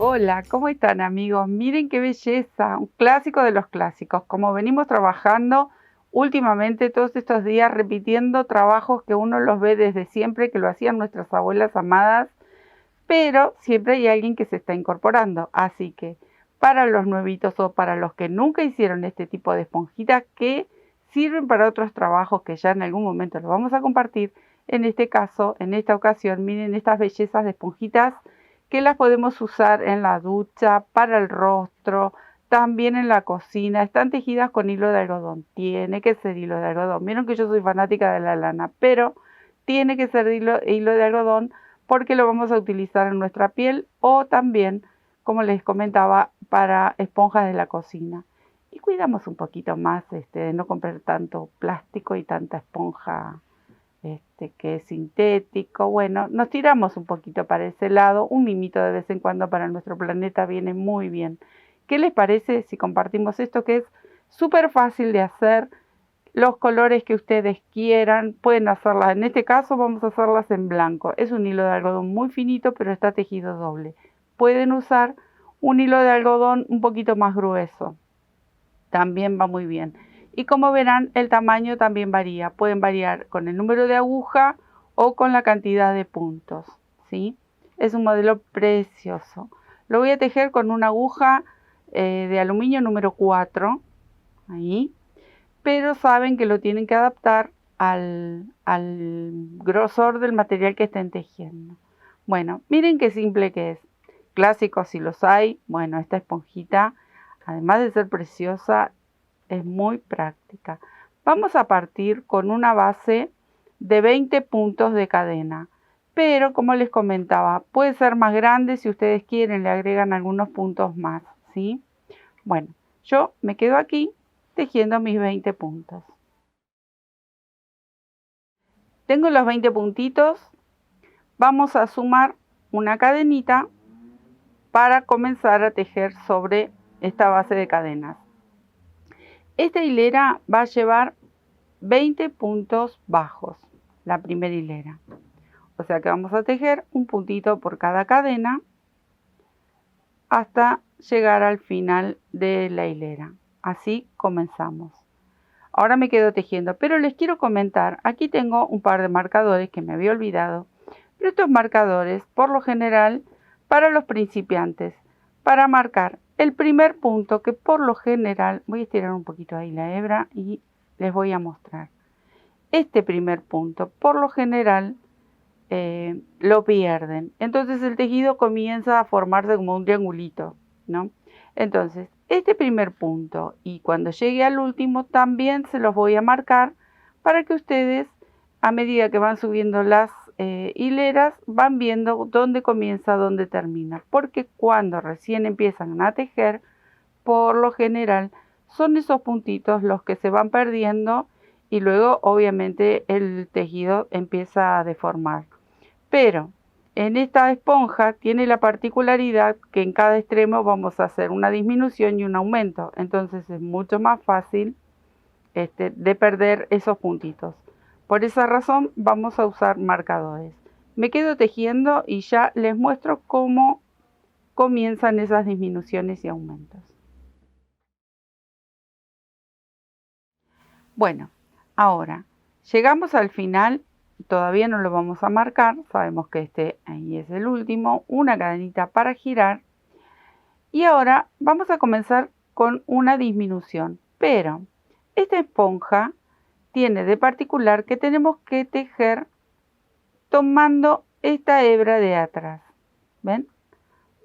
Hola, ¿cómo están amigos? Miren qué belleza, un clásico de los clásicos. Como venimos trabajando últimamente todos estos días repitiendo trabajos que uno los ve desde siempre, que lo hacían nuestras abuelas amadas, pero siempre hay alguien que se está incorporando. Así que para los nuevitos o para los que nunca hicieron este tipo de esponjitas que sirven para otros trabajos que ya en algún momento los vamos a compartir, en este caso, en esta ocasión, miren estas bellezas de esponjitas que las podemos usar en la ducha, para el rostro, también en la cocina. Están tejidas con hilo de algodón. Tiene que ser hilo de algodón. Vieron que yo soy fanática de la lana, pero tiene que ser hilo de algodón porque lo vamos a utilizar en nuestra piel o también, como les comentaba, para esponjas de la cocina. Y cuidamos un poquito más de no comprar tanto plástico y tanta esponja que es sintético. Bueno, nos tiramos un poquito para ese lado. Un mimito de vez en cuando para nuestro planeta viene muy bien. ¿Qué les parece si compartimos esto que es súper fácil de hacer? Los colores que ustedes quieran, pueden hacerlas. En este caso vamos a hacerlas en blanco. Es un hilo de algodón muy finito, pero está tejido doble. Pueden usar un hilo de algodón un poquito más grueso. También va muy bien. Y como verán, el tamaño también varía. Pueden variar con el número de aguja o con la cantidad de puntos, ¿sí? Es un modelo precioso. Lo voy a tejer con una aguja de aluminio número 4. Ahí. Pero saben que lo tienen que adaptar al grosor del material que estén tejiendo. Bueno, miren qué simple que es. Clásicos si los hay. Bueno, esta esponjita, además de ser preciosa, es muy práctica. Vamos a partir con una base de 20 puntos de cadena. Pero como les comentaba, puede ser más grande si ustedes quieren, le agregan algunos puntos más, ¿sí? Bueno, yo me quedo aquí tejiendo mis 20 puntos. Tengo los 20 puntitos. Vamos a sumar una cadenita para comenzar a tejer sobre esta base de cadenas. Esta hilera va a llevar 20 puntos bajos, la primera hilera. O sea que vamos a tejer un puntito por cada cadena hasta llegar al final de la hilera. Así comenzamos. Ahora me quedo tejiendo, pero les quiero comentar, aquí tengo un par de marcadores que me había olvidado, pero estos marcadores, por lo general, para los principiantes, para marcar el primer punto, que por lo general, voy a estirar un poquito ahí la hebra y les voy a mostrar. Este primer punto, por lo general, lo pierden. Entonces el tejido comienza a formarse como un triangulito, ¿no? Entonces, este primer punto y cuando llegue al último también se los voy a marcar para que ustedes, a medida que van subiendo las hileras, van viendo dónde comienza, dónde termina. Porque cuando recién empiezan a tejer, por lo general, son esos puntitos los que se van perdiendo y luego obviamente el tejido empieza a deformar. Pero en esta esponja tiene la particularidad que en cada extremo vamos a hacer una disminución y un aumento. Entonces es mucho más fácil de perder esos puntitos. Por esa razón vamos a usar marcadores. Me quedo tejiendo y ya les muestro cómo comienzan esas disminuciones y aumentos. Bueno, ahora llegamos al final. Todavía no lo vamos a marcar, sabemos que ahí es el último, una cadenita para girar y ahora vamos a comenzar con una disminución, pero esta esponja tiene de particular que tenemos que tejer tomando esta hebra de atrás, ¿ven?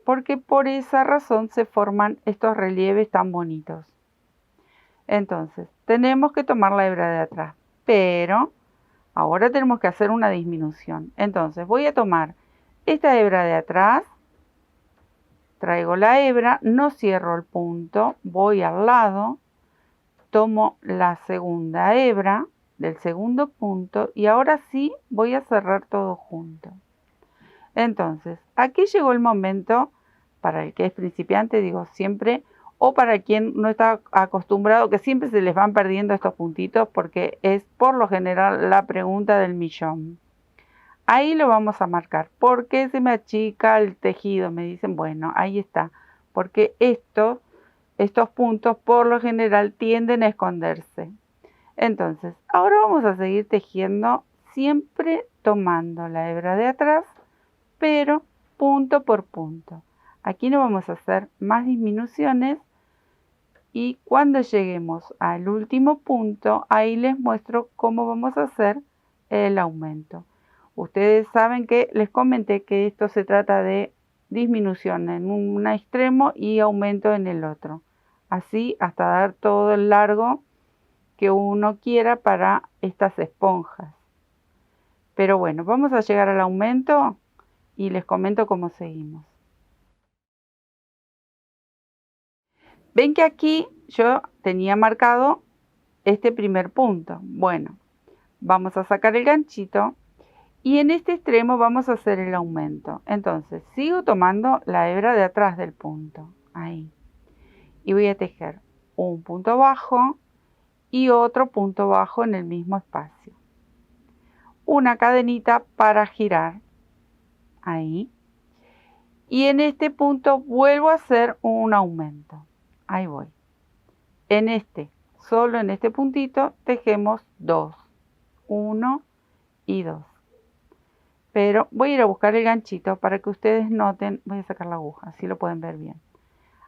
Porque por esa razón se forman estos relieves tan bonitos. Entonces, tenemos que tomar la hebra de atrás, pero ahora tenemos que hacer una disminución. Entonces voy a tomar esta hebra de atrás, traigo la hebra, no cierro el punto, voy al lado, tomo la segunda hebra del segundo punto y ahora sí voy a cerrar todo junto. Entonces, aquí llegó el momento, para el que es principiante, digo siempre, o para quien no está acostumbrado, que siempre se les van perdiendo estos puntitos porque es por lo general la pregunta del millón. Ahí lo vamos a marcar. ¿Por qué se me achica el tejido? Me dicen, bueno, ahí está. Porque estos puntos por lo general tienden a esconderse. Entonces, ahora vamos a seguir tejiendo siempre tomando la hebra de atrás, pero punto por punto. Aquí no vamos a hacer más disminuciones y cuando lleguemos al último punto, ahí les muestro cómo vamos a hacer el aumento. Ustedes saben que les comenté que esto se trata de disminución en un extremo y aumento en el otro. Así hasta dar todo el largo que uno quiera para estas esponjas. Pero bueno, vamos a llegar al aumento y les comento cómo seguimos. Ven que aquí yo tenía marcado este primer punto. Bueno, vamos a sacar el ganchito y en este extremo vamos a hacer el aumento. Entonces sigo tomando la hebra de atrás del punto, ahí, y voy a tejer un punto bajo y otro punto bajo en el mismo espacio, una cadenita para girar, ahí, y en este punto vuelvo a hacer un aumento, ahí voy. Solo en este puntito tejemos 2, 1 y 2. Pero voy a ir a buscar el ganchito para que ustedes noten. Voy a sacar la aguja, así lo pueden ver bien.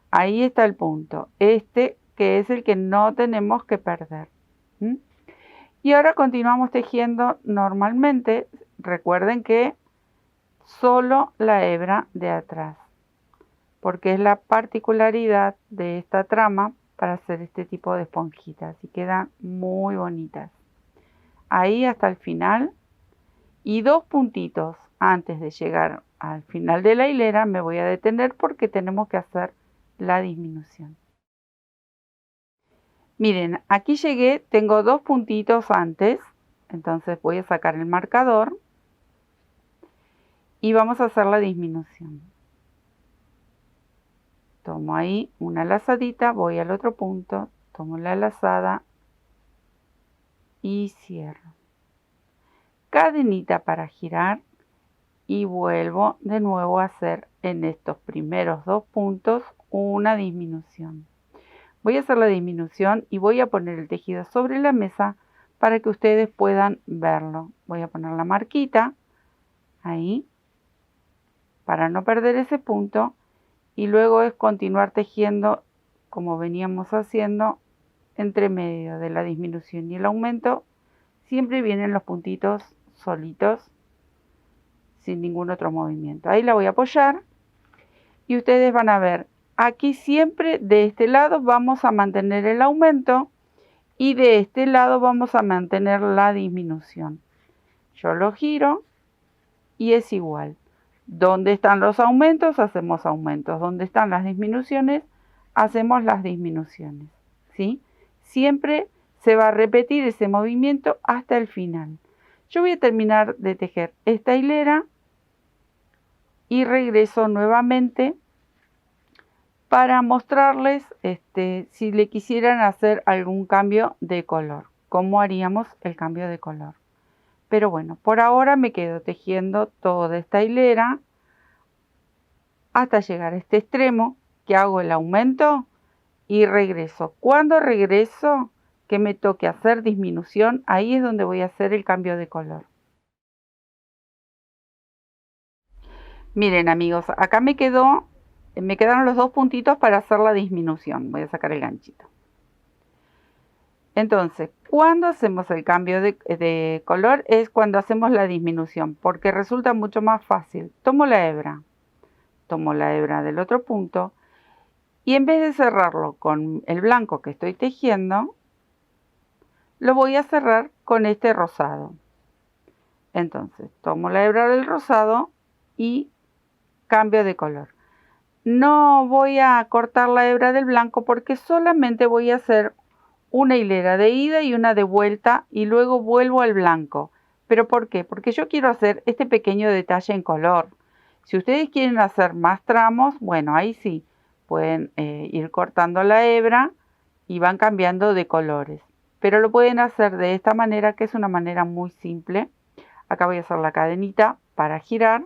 Ahí está el punto, que es el que no tenemos que perder. Y ahora continuamos tejiendo normalmente. Recuerden que solo la hebra de atrás, porque es la particularidad de esta trama para hacer este tipo de esponjitas y quedan muy bonitas. Ahí hasta el final y 2 puntitos antes de llegar al final de la hilera me voy a detener porque tenemos que hacer la disminución. Miren, aquí llegué, tengo 2 puntitos antes, entonces voy a sacar el marcador y vamos a hacer la disminución. Tomo ahí una lazadita, voy al otro punto, tomo la lazada y cierro. Cadenita para girar y vuelvo de nuevo a hacer en estos primeros 2 puntos una disminución. Voy a hacer la disminución y voy a poner el tejido sobre la mesa para que ustedes puedan verlo. Voy a poner la marquita ahí para no perder ese punto y luego es continuar tejiendo como veníamos haciendo entre medio de la disminución y el aumento. Siempre vienen los puntitos solitos sin ningún otro movimiento. Ahí la voy a apoyar y ustedes van a ver, aquí siempre de este lado vamos a mantener el aumento y de este lado vamos a mantener la disminución. Yo lo giro y es igual. Donde están los aumentos, hacemos aumentos. Donde están las disminuciones, hacemos las disminuciones. ¿Sí? Siempre se va a repetir ese movimiento hasta el final. Yo voy a terminar de tejer esta hilera y regreso nuevamente para mostrarles si le quisieran hacer algún cambio de color, cómo haríamos el cambio de color. Pero bueno, por ahora me quedo tejiendo toda esta hilera hasta llegar a este extremo, que hago el aumento y regreso. Cuando regreso, que me toque hacer disminución, ahí es donde voy a hacer el cambio de color. Miren amigos, acá me quedaron los 2 puntitos para hacer la disminución. Voy a sacar el ganchito. Entonces, cuando hacemos el cambio de color es cuando hacemos la disminución, porque resulta mucho más fácil. Tomo la hebra del otro punto y en vez de cerrarlo con el blanco que estoy tejiendo, lo voy a cerrar con este rosado. Entonces, tomo la hebra del rosado y cambio de color. No voy a cortar la hebra del blanco porque solamente voy a hacer una hilera de ida y una de vuelta y luego vuelvo al blanco. ¿Pero por qué? Porque yo quiero hacer este pequeño detalle en color. Si ustedes quieren hacer más tramos, bueno, ahí sí, pueden ir cortando la hebra y van cambiando de colores. Pero lo pueden hacer de esta manera, que es una manera muy simple. Acá voy a hacer la cadenita para girar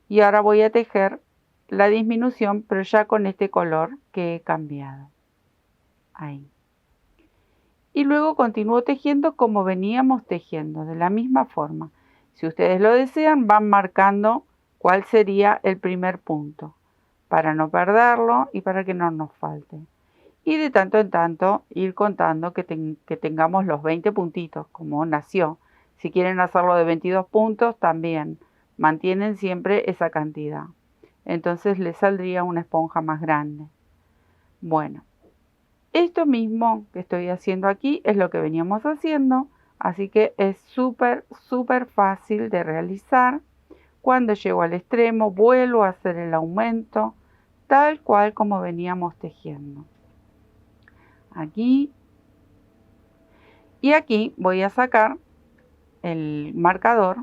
y ahora voy a tejer la disminución, pero ya con este color que he cambiado. Ahí. Y luego continúo tejiendo como veníamos tejiendo, de la misma forma. Si ustedes lo desean, van marcando cuál sería el primer punto, para no perderlo y para que no nos falte. Y de tanto en tanto ir contando que tengamos los 20 puntitos, como nació. Si quieren hacerlo de 22 puntos, también mantienen siempre esa cantidad. Entonces les saldría una esponja más grande. Bueno, esto mismo que estoy haciendo aquí es lo que veníamos haciendo, así que es súper fácil de realizar. Cuando llego al extremo, vuelvo a hacer el aumento, tal cual como veníamos tejiendo. Aquí y aquí voy a sacar el marcador.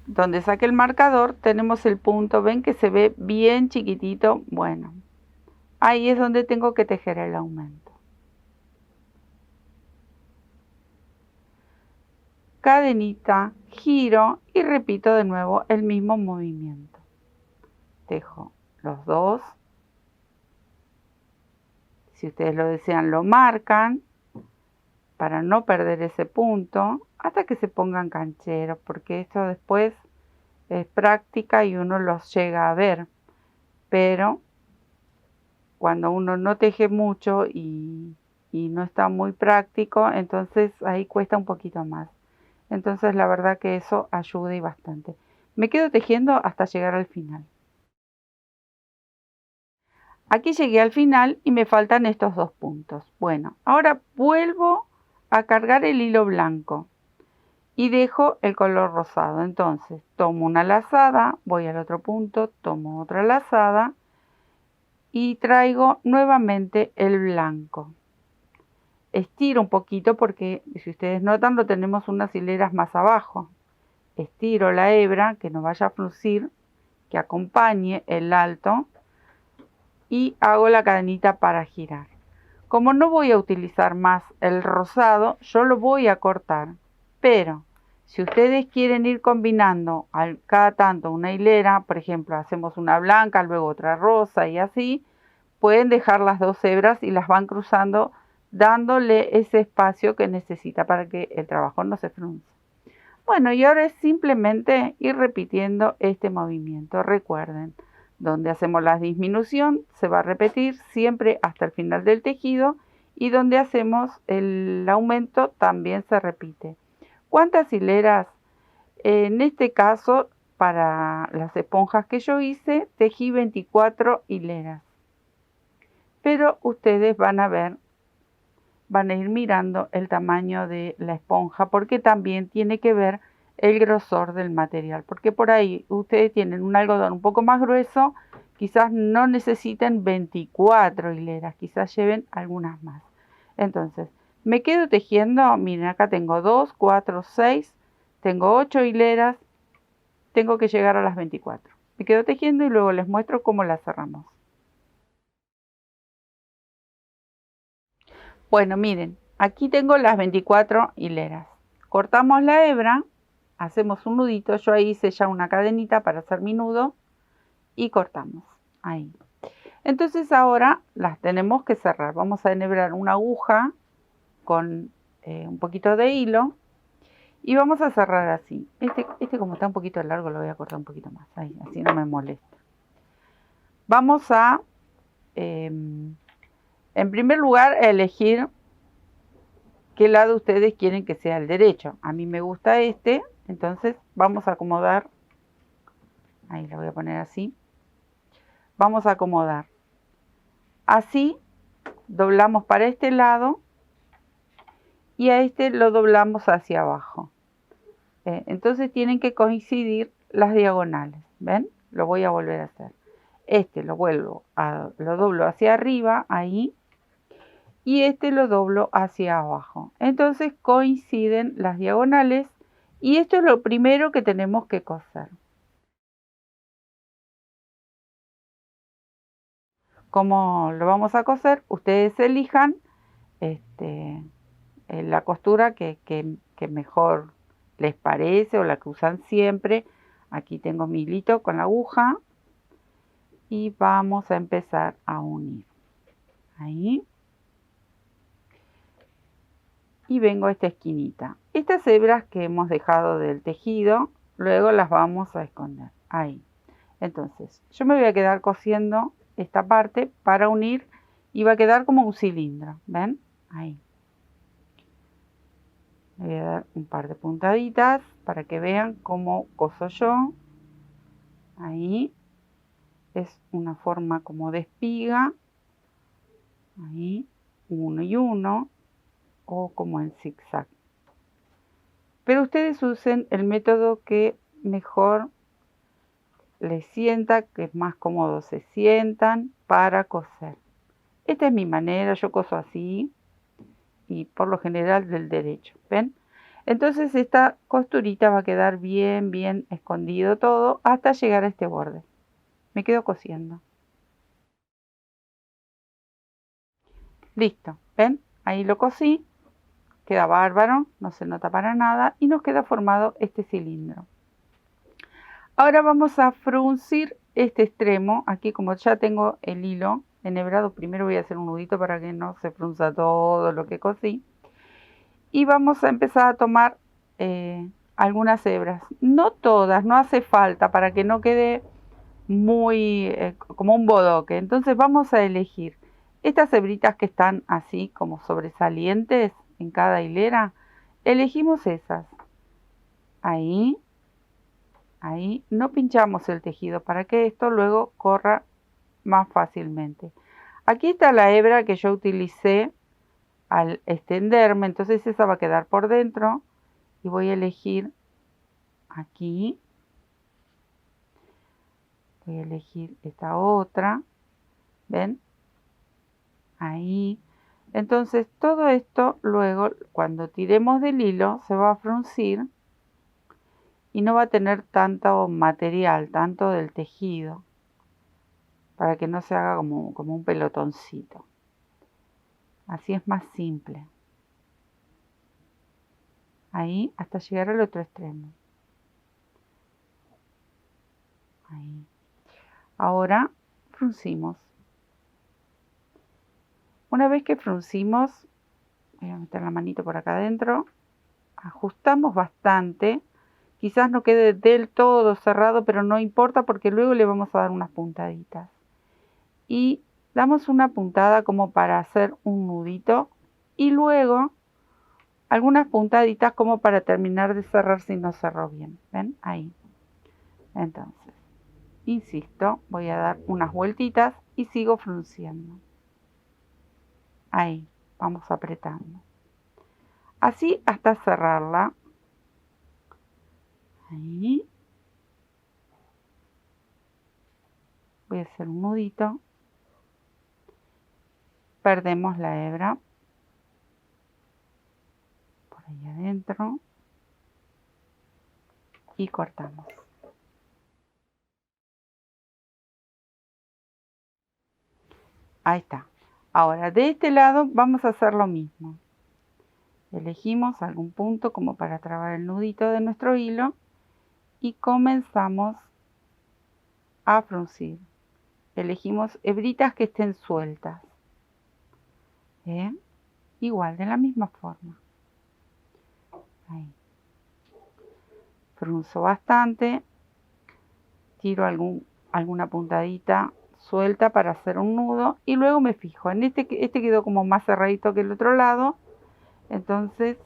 Donde saque el marcador tenemos el punto, ven que se ve bien chiquitito. Bueno, ahí es donde tengo que tejer el aumento. Cadenita, giro y repito de nuevo el mismo movimiento. Tejo los dos. Si ustedes lo desean, lo marcan para no perder ese punto hasta que se pongan cancheros, porque esto después es práctica y uno los llega a ver. Pero cuando uno no teje mucho y no está muy práctico, entonces ahí cuesta un poquito más. Entonces la verdad que eso ayuda y bastante. Me quedo tejiendo hasta llegar al final. Aquí llegué al final y me faltan estos dos puntos. Bueno, ahora vuelvo a cargar el hilo blanco y dejo el color rosado. Entonces tomo una lazada, voy al otro punto, tomo otra lazada y traigo nuevamente el blanco. Estiro un poquito porque si ustedes notan lo tenemos unas hileras más abajo. Estiro la hebra que no vaya a fruncir, que acompañe el alto y hago la cadenita para girar. Como no voy a utilizar más el rosado, yo lo voy a cortar, pero si ustedes quieren ir combinando cada tanto una hilera, por ejemplo hacemos una blanca, luego otra rosa y así, pueden dejar las dos hebras y las van cruzando dándole ese espacio que necesita para que el trabajo no se frunce. Bueno, y ahora es simplemente ir repitiendo este movimiento. Recuerden, donde hacemos la disminución se va a repetir siempre hasta el final del tejido y donde hacemos el aumento también se repite. ¿Cuántas hileras? En este caso, para las esponjas que yo hice, tejí 24 hileras. Pero ustedes van a ver, van a ir mirando el tamaño de la esponja porque también tiene que ver el grosor del material, porque por ahí ustedes tienen un algodón un poco más grueso, quizás no necesiten 24 hileras, quizás lleven algunas más. Entonces me quedo tejiendo, miren acá tengo 2, 4, 6, tengo 8 hileras, tengo que llegar a las 24. Me quedo tejiendo y luego les muestro cómo las cerramos. Bueno, miren, aquí tengo las 24 hileras. Cortamos la hebra, hacemos un nudito, yo ahí hice ya una cadenita para hacer mi nudo y cortamos, ahí. Entonces ahora las tenemos que cerrar. Vamos a enhebrar una aguja con un poquito de hilo y vamos a cerrar así. Este como está un poquito largo lo voy a cortar un poquito más, ahí, así no me molesta. Vamos a, en primer lugar, elegir qué lado ustedes quieren que sea el derecho. A mí me gusta este, entonces vamos a acomodar, ahí lo voy a poner así, vamos a acomodar así, doblamos para este lado y a este lo doblamos hacia abajo. Entonces tienen que coincidir las diagonales, ¿ven? Lo voy a volver a hacer. Este lo doblo hacia arriba, ahí, y este lo doblo hacia abajo. Entonces coinciden las diagonales y esto es lo primero que tenemos que coser. ¿Cómo lo vamos a coser? Ustedes elijan la costura que mejor les parece o la que usan siempre. Aquí tengo mi hilito con la aguja y vamos a empezar a unir. Ahí. Y vengo a esta esquinita. Estas hebras que hemos dejado del tejido, luego las vamos a esconder. Ahí. Entonces, yo me voy a quedar cosiendo esta parte para unir y va a quedar como un cilindro. ¿Ven? Ahí. Le voy a dar un par de puntaditas para que vean cómo coso yo. Ahí. Es una forma como de espiga. Ahí. Uno y uno. O como en zigzag. Pero ustedes usen el método que mejor les sienta, que es más cómodo se sientan para coser. Esta es mi manera, yo coso así y por lo general del derecho, ¿ven? Entonces esta costurita va a quedar bien, bien escondido todo hasta llegar a este borde. Me quedo cosiendo. Listo, ¿ven? Ahí lo cosí, queda bárbaro, no se nota para nada y nos queda formado este cilindro. Ahora vamos a fruncir este extremo. Aquí como ya tengo el hilo enhebrado, primero voy a hacer un nudito para que no se frunza todo lo que cosí. Y vamos a empezar a tomar algunas hebras. No todas, no hace falta para que no quede muy como un bodoque. Entonces vamos a elegir estas hebritas que están así como sobresalientes en cada hilera. Elegimos esas. Ahí. Ahí no pinchamos el tejido para que esto luego corra más fácilmente. Aquí está la hebra que yo utilicé al extenderme, entonces esa va a quedar por dentro y voy a elegir aquí. Voy a elegir esta otra. ¿Ven? Ahí. Entonces todo esto luego cuando tiremos del hilo se va a fruncir y no va a tener tanto material, tanto del tejido, para que no se haga como un pelotoncito. Así es más simple. Ahí hasta llegar al otro extremo. Ahí. Ahora fruncimos. Una vez que fruncimos, voy a meter la manito por acá adentro, ajustamos bastante. Quizás no quede del todo cerrado, pero no importa porque luego le vamos a dar unas puntaditas. Y damos una puntada como para hacer un nudito y luego algunas puntaditas como para terminar de cerrar si no cerró bien. ¿Ven? Ahí. Entonces, insisto, voy a dar unas vueltitas y sigo frunciendo. Ahí, vamos apretando. Así hasta cerrarla. Ahí. Voy a hacer un nudito. Perdemos la hebra. Por ahí adentro. Y cortamos. Ahí está. Ahora de este lado vamos a hacer lo mismo. Elegimos algún punto como para trabar el nudito de nuestro hilo y comenzamos a fruncir. Elegimos hebritas que estén sueltas. Igual, de la misma forma. Ahí. Frunzo bastante. Tiro alguna puntadita suelta para hacer un nudo y luego me fijo. En este quedó como más cerradito que el otro lado. Entonces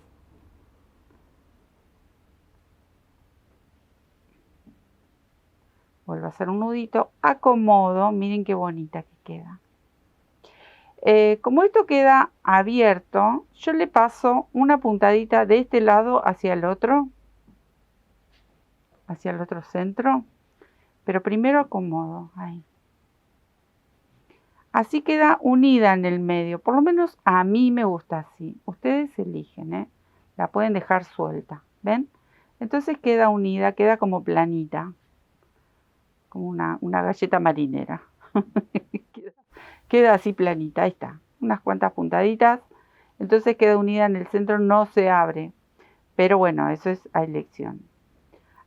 vuelvo a hacer un nudito, acomodo, miren qué bonita que queda. Como esto queda abierto, yo le paso una puntadita de este lado hacia el otro centro, pero primero acomodo, ahí. Así queda unida en el medio, por lo menos a mí me gusta así. Ustedes eligen, la pueden dejar suelta, ¿ven? Entonces queda unida, queda como planita, como una galleta marinera. Queda así planita, ahí está, unas cuantas puntaditas. entonces queda unida en el centro, no se abre. Pero bueno, eso es a elección.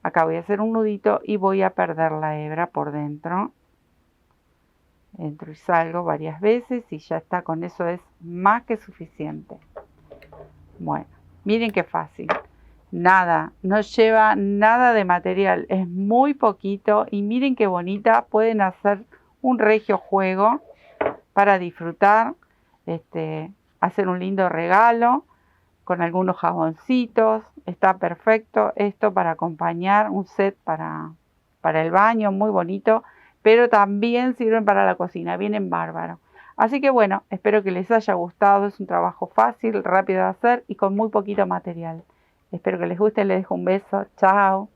Acá voy a hacer un nudito y voy a perder la hebra por dentro. Entro y salgo varias veces y ya está, con eso es más que suficiente. Bueno, miren qué fácil. Nada, no lleva nada de material, es muy poquito y miren qué bonita. Pueden hacer un regio juego para disfrutar, hacer un lindo regalo con algunos jaboncitos. Está perfecto esto para acompañar un set para el baño, muy bonito, pero también sirven para la cocina, vienen bárbaros. Así que bueno, espero que les haya gustado. Es un trabajo fácil, rápido de hacer y con muy poquito material. Espero que les guste, les dejo un beso. Chao.